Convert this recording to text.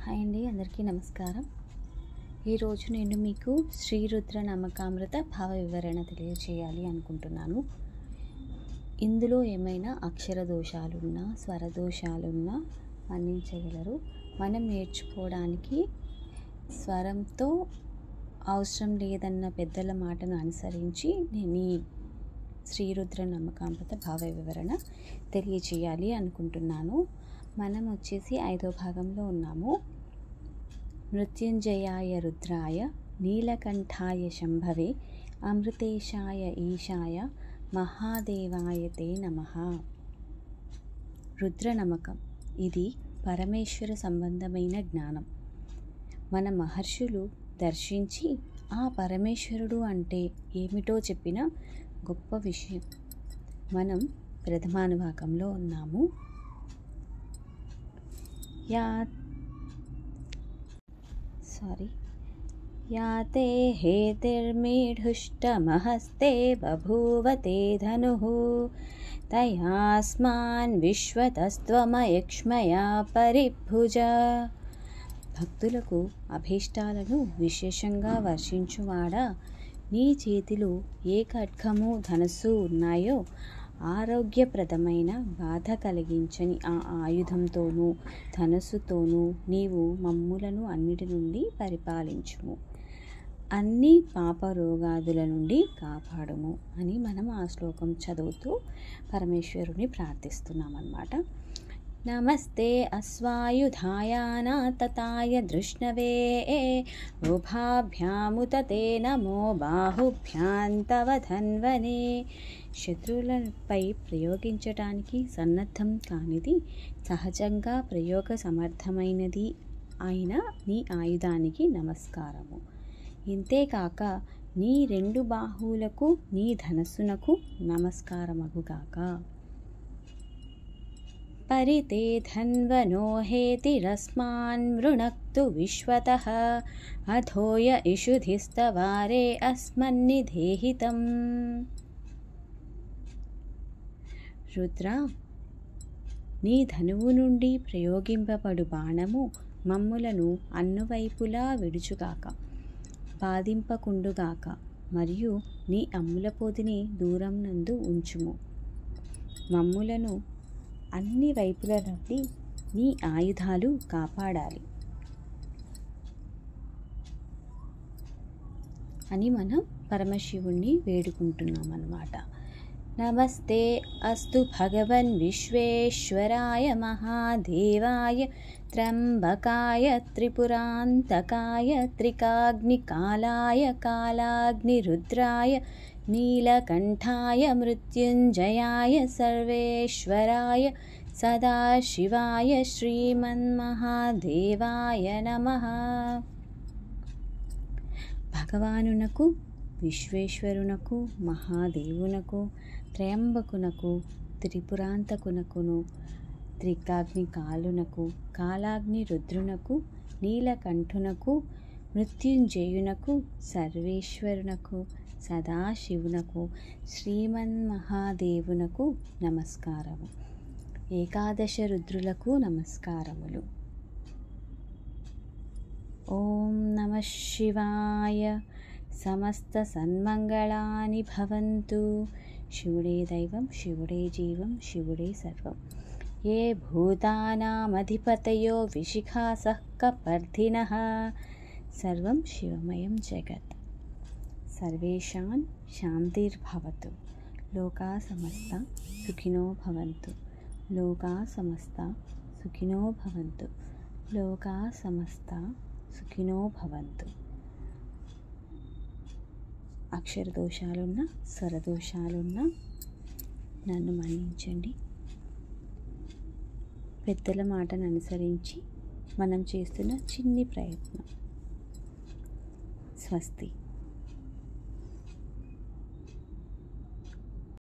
Hi అండి, అందరికీ నమస్కారం. ఈరోజు నేను మీకు శ్రీ రుద్ర నమ్మకామృత భావ వివరణ తెలియచేయాలి అనుకుంటున్నాను. ఇందులో ఏమైనా అక్షర దోషాలున్నా, స్వర దోషాలున్నా మన్నించగలరు. మనం నేర్చుకోవడానికి స్వరంతో అవసరం లేదన్న పెద్దల మాటను అనుసరించి నేను ఈ శ్రీ రుద్ర నమ్మకామృత భావ వివరణ తెలియచేయాలి అనుకుంటున్నాను. మనం వచ్చేసి 5వ భాగంలో ఉన్నాము. మృత్యుంజయాయ రుద్రాయ నీలకంఠాయ శంభవే అమృతేశాయ ఈశాయ మహాదేవాయ తే నమః. రుద్ర నమ్మకం ఇది పరమేశ్వర సంబంధమైన జ్ఞానం. మన మహర్షులు దర్శించి ఆ పరమేశ్వరుడు అంటే ఏమిటో చెప్పిన గొప్ప విషయం. మనం ప్రథమానుభాగంలో ఉన్నాము. యాతే హేతిర్మీఢుష్టమహస్తే బభూవతే ధనుః తయాస్మాన్ విశ్వతస్త్వమయక్ష్మయా పరిభుజ. భక్తులకు అభీష్టాలను విశేషంగా వర్షించువాడా, నీ చేతిలో ఏ ఖడ్గము ధనస్సు ఉన్నాయో ఆరోగ్యప్రదమైన బాధ కలిగించని ఆ ఆయుధంతోనూ ధనస్సుతోనూ నీవు మమ్ములను అన్నిటి నుండి పరిపాలించుము, అన్ని పాపరోగాదుల నుండి కాపాడుము అని మనం ఆ శ్లోకం చదువుతూ పరమేశ్వరుని ప్రార్థిస్తున్నామన్నమాట. నమస్తే అశ్వాయుధాయానాతతాయ దృష్ణవే ఉభాభ్యాముత తే నమో బాహుభ్యాంతవ ధన్వనే. శత్రువులపై ప్రయోగించటానికి సన్నద్ధం కానిది, సహజంగా ప్రయోగ సమర్థమైనది అయిన నీ ఆయుధానికి నమస్కారము. ఇంతేకాక నీ 2 బాహువులకు, నీ ధనస్సునకు నమస్కారమగుగాక. పరితే ధన్వనో హేతిరస్మాన్ మృణక్తు విశ్వతః అథోయ ఇషుధిస్తవారే అస్మన్నిధేహితం. రుద్ర, నీ ధనువు నుండి ప్రయోగింపబడు బాణము మమ్ములను అన్నువైపులా విడుచుగాక, బాధింపకుండుగాక, మరియు నీ అమ్ములపోదిని దూరం నందు ఉంచుము. మమ్ములను అన్ని వైపుల నుండి నీ ఆయుధాలు కాపాడాలి అని మనం పరమశివుణ్ణి వేడుకుంటున్నాం అన్నమాట. నమస్తే అస్తు భగవన్ విశ్వేశ్వరాయ మహాదేవాయ త్ర్యంబకాయ త్రిపురాంతకాయ త్రికాగ్నికాలాయ కాలాగ్నిరుద్రాయ నీలకంఠాయ మృత్యుంజయాయ సర్వేశ్వరాయ సదాశివాయ శ్రీమన్మహాదేవాయ నమః. భగవానునకు, విశ్వేశ్వరునకు, మహాదేవునకు, త్రయంబకునకు, త్రిపురాంతకునకును, త్రికాగ్నికాలునకు, కాలాగ్ని రుద్రునకు, నీలకంఠునకు, మృత్యుంజయునకు, సర్వేశ్వరునకు, సదాశివునకు, శ్రీమన్మహాదేవునకు నమస్కారము. 11 రుద్రులకు నమస్కారములు. ఓం నమః శివాయ. సమస్త సన్మంగళాని భవంతు. శివుడే దైవం, శివుడే జీవం, శివుడే సర్వం. ఏ భూతానామధిపతయో విశిఖాసః కపర్ధినః సర్వం శివమయం జగత్. సర్వేషాం శాంతిర్భవతు. లోకా సమస్త సుఖినో భవంతు. లోకా సమస్త సుఖినో భవంతు. లోకా సమస్త సుఖినో భవంతు. అక్షర దోషాలున్నా, స్వరదోషాలున్నా నన్ను మన్నించండి. పెద్దల మాటను అనుసరించి మనం చేస్తున్న చిన్ని ప్రయత్నం. స్వస్తి.